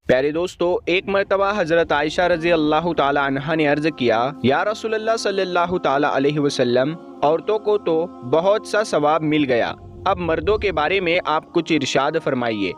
प्यारे दोस्तों, एक मरतबा हजरत आयशा रजी अल्लाह ताला अन्हा ने अर्ज किया, या रसूलल्लाह सल्लल्लाहु ताला अलैहि वसल्लम, औरतों को तो बहुत सा सवाब मिल गया, अब मर्दों के बारे में आप कुछ इरशाद फरमाइए।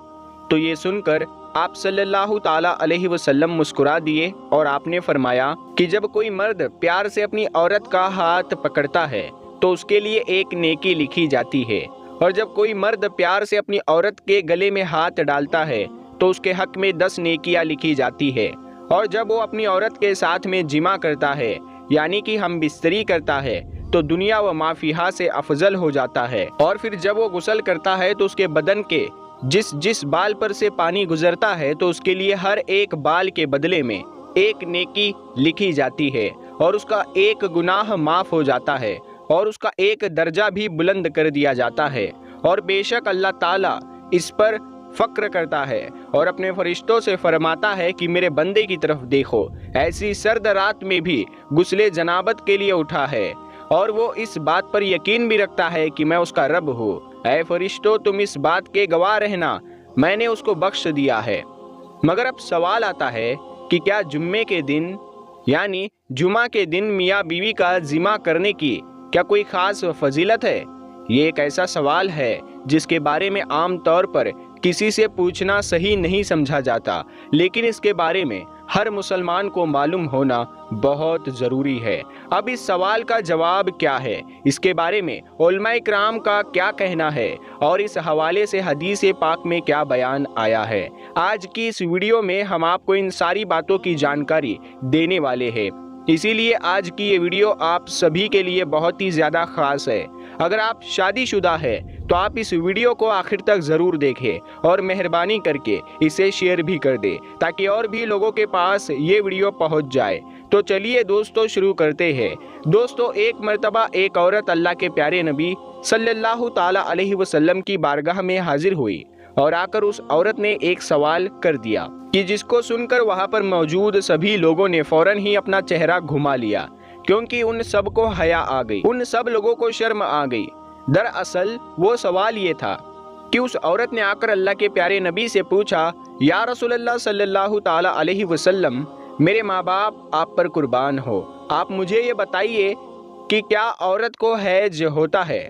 तो ये सुनकर आप सल्लल्लाहु ताला अलैहि वसल्लम मुस्कुरा दिए और आपने फरमाया कि जब कोई मर्द प्यार से अपनी औरत का हाथ पकड़ता है तो उसके लिए एक नेकी लिखी जाती है, और जब कोई मर्द प्यार से अपनी औरत के गले में हाथ डालता है तो उसके हक में 10 नेकियां लिखी जाती है, और जब वो अपनी औरत के साथ में जिमा करता है यानी कि हम बिस्तरी करता है तो दुनिया व माफिहा से अफजल हो जाता है, और फिर जब वो गुस्ल करता है तो उसके बदन के जिस जिस बाल पर से पानी गुजरता है तो उसके लिए हर एक बाल के बदले में एक नेकी लिखी जाती है, और उसका एक गुनाह माफ हो जाता है, और उसका एक दर्जा भी बुलंद कर दिया जाता है। और बेशक अल्लाह ताला इस पर फक्र करता है और अपने फरिश्तों से फरमाता है कि मेरे बंदे की तरफ देखो, ऐसी सर्द रात में भी गुस्ले जनाबत के लिए उठा है, और वो इस बात पर यकीन भी रखता है कि मैं उसका रब हूँ। ऐ फरिश्तों, तुम इस बात के गवाह रहना, मैंने उसको बख्श दिया है। मगर अब सवाल आता है कि क्या जुम्मे के दिन यानी जुमा के दिन मियाँ बीवी का जिमा करने की क्या कोई खास फजीलत है? ये एक ऐसा सवाल है जिसके बारे में आम तौर पर किसी से पूछना सही नहीं समझा जाता, लेकिन इसके बारे में हर मुसलमान को मालूम होना बहुत ज़रूरी है। अब इस सवाल का जवाब क्या है, इसके बारे में उलमाए किराम का क्या कहना है, और इस हवाले से हदीस पाक में क्या बयान आया है, आज की इस वीडियो में हम आपको इन सारी बातों की जानकारी देने वाले हैं। इसीलिए आज की ये वीडियो आप सभी के लिए बहुत ही ज़्यादा ख़ास है। अगर आप शादीशुदा है तो आप इस वीडियो को आखिर तक ज़रूर देखें और मेहरबानी करके इसे शेयर भी कर दें ताकि और भी लोगों के पास ये वीडियो पहुंच जाए। तो चलिए दोस्तों, शुरू करते हैं। दोस्तों, एक मरतबा एक औरत अल्लाह के प्यारे नबी सल्लल्लाहु ताला अलैहि वसल्लम की बारगाह में हाजिर हुई और आकर उस औरत ने एक सवाल कर दिया कि जिसको सुनकर वहाँ पर मौजूद सभी लोगों ने फौरन ही अपना चेहरा घुमा लिया, क्योंकि उन सब को हया आ गई, उन सब लोगों को शर्म आ गई। दरअसल वो सवाल ये था कि उस औरत ने आकर अल्लाह के प्यारे नबी से पूछा, या रसूलल्लाह सल्लल्लाहु ताला अलैहि वसल्लम, मेरे माँ बाप आप पर कुर्बान हो, आप मुझे ये बताइए कि क्या औरत को हैज होता है?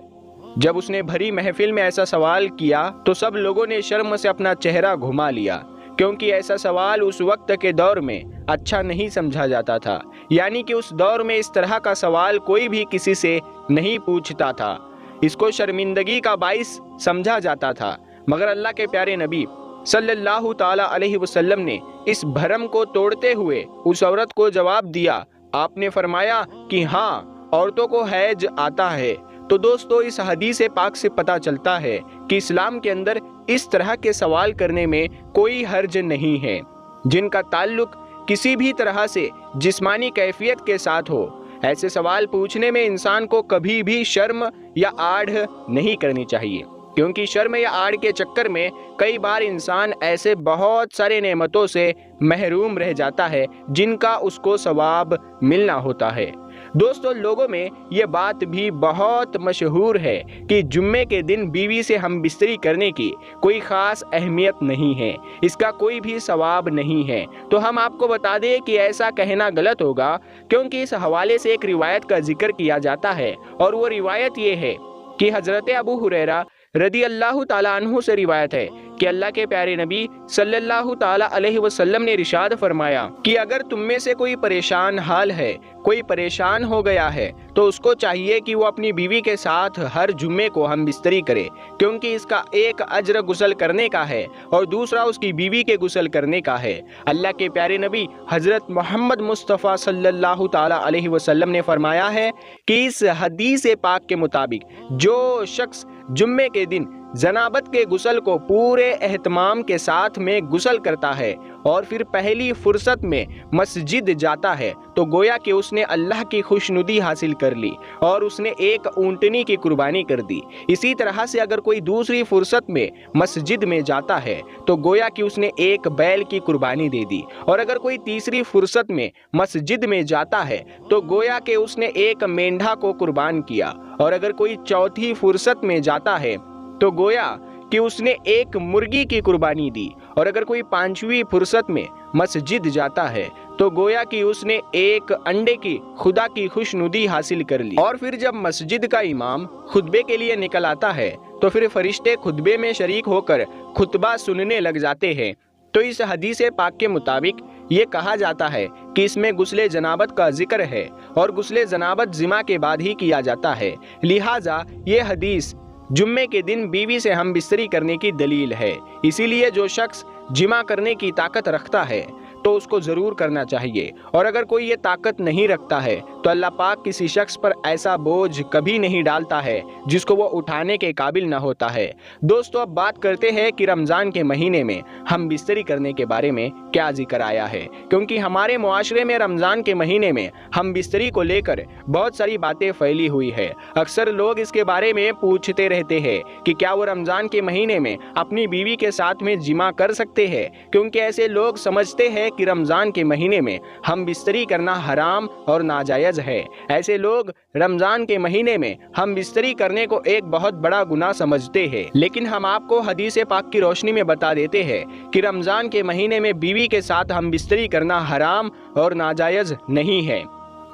जब उसने भरी महफिल में ऐसा सवाल किया तो सब लोगों ने शर्म से अपना चेहरा घुमा लिया, क्योंकि ऐसा सवाल उस वक्त के दौर में अच्छा नहीं समझा जाता था, यानी कि उस दौर में इस तरह का सवाल कोई भी किसी से नहीं पूछता था, इसको शर्मिंदगी का बाइस समझा जाता था। मगर अल्लाह के प्यारे नबी सल्लल्लाहु ताला अलैहि वसल्लम ने इस भरम को तोड़ते हुए उस औरत को जवाब दिया। आपने फरमाया कि हाँ, औरतों को हैज आता है। तो दोस्तों, इस हदीस पाक से पता चलता है कि इस्लाम के अंदर इस तरह के सवाल करने में कोई हर्ज नहीं है जिनका ताल्लुक किसी भी तरह से जिस्मानी कैफियत के साथ हो। ऐसे सवाल पूछने में इंसान को कभी भी शर्म या आड़ नहीं करनी चाहिए, क्योंकि शर्म या आड़ के चक्कर में कई बार इंसान ऐसे बहुत सारे नेमतों से महरूम रह जाता है जिनका उसको सवाब मिलना होता है। दोस्तों, लोगों में ये बात भी बहुत मशहूर है कि जुम्मे के दिन बीवी से हम बिस्तरी करने की कोई ख़ास अहमियत नहीं है, इसका कोई भी सवाब नहीं है। तो हम आपको बता दें कि ऐसा कहना गलत होगा, क्योंकि इस हवाले से एक रिवायत का जिक्र किया जाता है, और वो रिवायत ये है कि हज़रत अबू हुरैरा रदी अल्लाह ताला अन्हु से रिवायत है कि अल्लाह के प्यारे नबी सल्लल्लाहु ताला अलैहि वसल्लम ने इरशाद फरमाया कि अगर तुम में से कोई परेशान हाल है, कोई परेशान हो गया है, तो उसको चाहिए कि वो अपनी बीवी के साथ हर जुम्मे को हम बिस्तरी करे, क्योंकि इसका एक अज्र गुस्ल करने का है और दूसरा उसकी बीवी के गुस्ल करने का है। अल्लाह के प्यारे नबी हज़रत मोहम्मद मुस्तफ़ा सल्लल्लाहु ताला अलैहि वसल्लम ने फरमाया है कि इस हदीस पाक के मुताबिक जो शख्स जुम्मे के दिन जनाबत के गुस्ल को पूरे एहतमाम के साथ में गुस्ल करता है और फिर पहली फुर्सत में मस्जिद जाता है, तो गोया कि उसने अल्लाह की खुशनुदी हासिल कर ली और उसने एक ऊँटनी की कुर्बानी कर दी। इसी तरह से अगर कोई दूसरी फुर्सत में मस्जिद में जाता है तो गोया कि उसने एक बैल की कुर्बानी दे दी, और अगर कोई तीसरी फुर्सत में मस्जिद में जाता है तो गोया कि उसने एक मेंढा को कुर्बान किया, और अगर कोई चौथी फुर्सत में जाता है तो गोया कि उसने एक मुर्गी की कुर्बानी दी, اور اگر کوئی 5ویں فرصت میں مسجد جاتا ہے تو گویا کہ اس نے ایک انڈے کی خدا کی خوشنودی حاصل کر لی۔ اور پھر جب مسجد کا امام خطبے کے لیے نکل آتا ہے تو پھر فرشتے خطبے میں شریک ہو کر خطبہ سننے لگ جاتے ہیں۔ تو اس حدیث پاک کے مطابق یہ کہا جاتا ہے کہ اس میں غسل جنابت کا ذکر ہے اور غسل جنابت جمعہ کے بعد ہی کیا جاتا ہے، لہٰذا یہ حدیث جمعے کے دن بیوی سے ہم بستری کرنے کی دلیل ہے۔ اسی لیے جو شخص جمع کرنے کی طاقت رکھتا ہے تو اس کو ضرور کرنا چاہیے، اور اگر کوئی یہ طاقت نہیں رکھتا ہے تو اللہ پاک کسی شخص پر ایسا بوجھ کبھی نہیں ڈالتا ہے جس کو وہ اٹھانے کے قابل نہ ہوتا ہے۔ دوستو، اب بات کرتے ہیں کہ رمضان کے مہینے میں ہم بستری کرنے کے بارے میں کیا ذکر آیا ہے، کیونکہ ہمارے معاشرے میں رمضان کے مہینے میں ہم بستری کو لے کر بہت ساری باتیں پھیلی ہوئی ہے۔ اکثر لوگ اس کے بارے میں پوچھتے رہتے ہیں کہ کیا وہ رمضان کے مہینے میں اپنی بیوی کے ساتھ میں جمع کر سکتے ہیں، کیونکہ ایسے لوگ سمجھتے ہیں کہ رمضان کے مہینے میں ہم بستری کرنا حرام اور ناجائز ہے۔ ایسے لوگ رمضان کے مہینے میں ہم بستری کرنے کو ایک بہت بڑا گناہ سمجھتے ہیں، لیکن ہم آپ کو حدیث پاک کی روشنی میں بتا دیتے ہیں کہ رمضان کے مہینے میں بیوی کے ساتھ ہم بستری کرنا حرام اور ناجائز نہیں ہے۔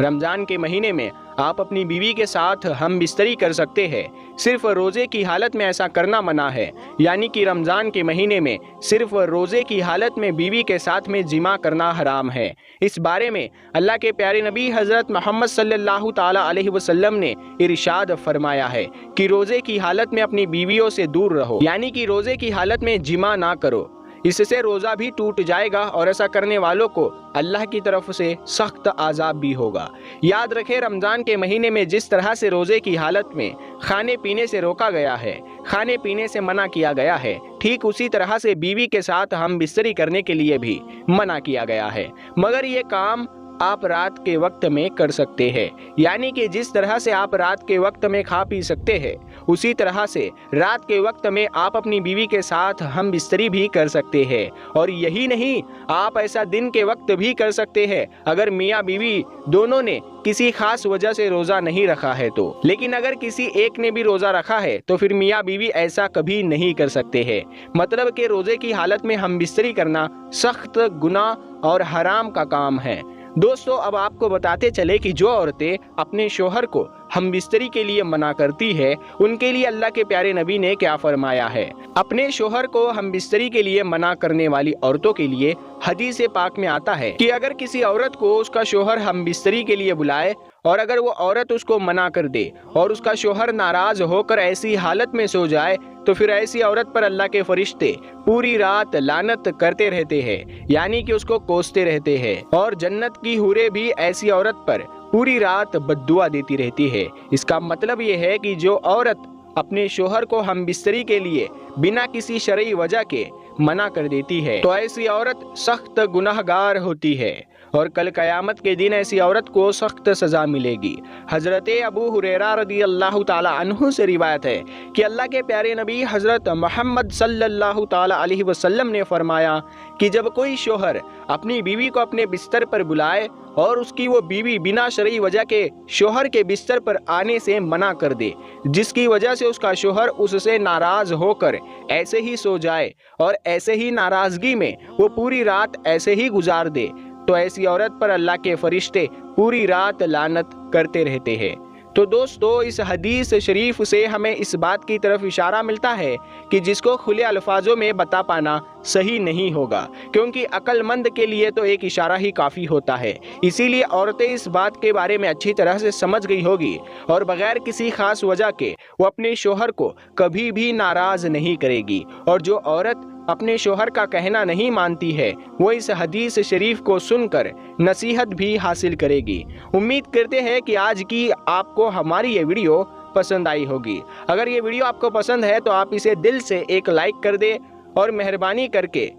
رمضان کے مہینے میں آپ اپنی بیوی کے ساتھ ہم بستری کر سکتے ہیں، صرف روزے کی حالت میں ایسا کرنا منع ہے، یعنی کہ رمضان کے مہینے میں صرف روزے کی حالت میں بیوی کے ساتھ میں جمع کرنا حرام ہے۔ اس بارے میں اللہ کے پیارے نبی حضرت محمد صلی اللہ تعالی علیہ وسلم نے ارشاد فرمایا ہے کہ روزے کی حالت میں اپنی بیویوں سے دور رہو، یعنی کہ روزے کی حالت میں جمع نہ کرو، اس سے روزہ بھی ٹوٹ جائے گا اور ایسا کرنے والوں کو اللہ کی طرف سے سخت عذاب بھی ہوگا۔ یاد رکھیں، رمضان کے مہینے میں جس طرح سے روزے کی حالت میں کھانے پینے سے روکا گیا ہے، کھانے پینے سے منع کیا گیا ہے، ٹھیک اسی طرح سے بیوی کے ساتھ ہم بستری کرنے کے لیے بھی منع کیا گیا ہے، مگر یہ کام آپ رات کے وقت میں کر سکتے ہیں، یعنی کہ جس طرح سے آپ رات کے وقت میں کھا پی سکتے ہیں اسی طرح سے رات کے وقت میں آپ اپنی بیوی کے ساتھ ہم بستری بھی کر سکتے ہیں۔ اور یہی نہیں، آپ ایسا دن کے وقت بھی کر سکتے ہیں اگر میاں بیوی دونوں نے کسی خاص وجہ سے روزہ نہیں رکھا ہے تو، لیکن اگر کسی ایک نے بھی روزہ رکھا ہے تو پھر میاں بیوی ایسا کبھی نہیں کر سکتے ہیں۔ مطلب کہ روزے کی حالت میں ہم بستری کرنا سخت گناہ اور حرام کا کام ہے۔ دوستو، اب آپ کو بتاتے چلے کہ جو عورتیں اپنے شوہر کو ہم بستری کے لیے منع کرتی ہے ان کے لیے اللہ کے پیارے نبی نے کیا فرمایا ہے۔ اپنے شوہر کو ہم بستری کے لیے منع کرنے والی عورتوں کے لیے حدیث پاک میں آتا ہے کہ اگر کسی عورت کو اس کا شوہر ہم بستری کے لیے بلائے اور اگر وہ عورت اس کو منع کر دے اور اس کا شوہر ناراض ہو کر ایسی حالت میں سو جائے تو پھر ایسی عورت پر اللہ کے فرشتے پوری رات لعنت کرتے رہتے ہیں، یعنی کہ اس کو کوستے رہتے ہیں، اور جنت کی حوریں بھی ایسی عورت پر پوری رات بد دعا دیتی رہتی ہے۔ اس کا مطلب یہ ہے کہ جو عورت اپنے شوہر کو ہم بستری کے لیے بنا کسی شرعی وجہ کے منع کر دیتی ہے تو ایسی عورت سخت گناہگار ہوتی ہے، اور کل قیامت کے دن ایسی عورت کو سخت سزا ملے گی۔ حضرت ابو ہریرہ رضی اللہ تعالی عنہ سے روایت ہے کہ اللہ کے پیارے نبی حضرت محمد صلی اللہ تعالی علیہ وسلم نے فرمایا کہ جب کوئی شوہر اپنی بیوی کو اپنے بستر پر بلائے اور اس کی وہ بیوی بنا شرعی وجہ کے شوہر کے بستر پر آنے سے منع کر دے، جس کی وجہ سے اس کا شوہر اس سے ناراض ہو کر ایسے ہی سو جائے اور ایسے ہی ناراضگی میں وہ پوری رات ایسے ہی گزار دے، تو ایسی عورت پر اللہ کے فرشتے پوری رات لعنت کرتے رہتے ہیں۔ تو دوستو، اس حدیث شریف سے ہمیں اس بات کی طرف اشارہ ملتا ہے کہ جس کو کھلے الفاظوں میں بتا پانا صحیح نہیں ہوگا، کیونکہ عقل مند کے لیے تو ایک اشارہ ہی کافی ہوتا ہے۔ اسی لیے عورتیں اس بات کے بارے میں اچھی طرح سے سمجھ گئی ہوگی اور بغیر کسی خاص وجہ کے وہ اپنے شوہر کو کبھی بھی ناراض نہیں کرے گی، اور جو عورت اپنے شوہر کا کہنا نہیں مانتی ہے وہ اس حدیث شریف کو سن کر نصیحت بھی حاصل کرے گی۔ امید کرتے ہیں کہ آج کی آپ کو ہماری یہ ویڈیو پسند آئی ہوگی۔ اگر یہ ویڈیو آپ کو پسند ہے تو آپ اسے دل سے ایک لائک کر دیں، اور مہربانی کر کے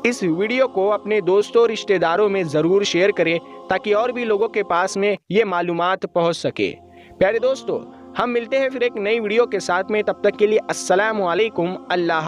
اس ویڈیو کو اپنے دوستوں رشتہ داروں میں ضرور شیئر کریں تاکہ اور بھی لوگوں کے پاس میں یہ معلومات پہنچ سکے۔ پیارے دوستو، ہم ملتے ہیں پھر ایک نئی ویڈیو کے ساتھ میں، تب تک کے لیے السلام علیکم، اللہ حافظ۔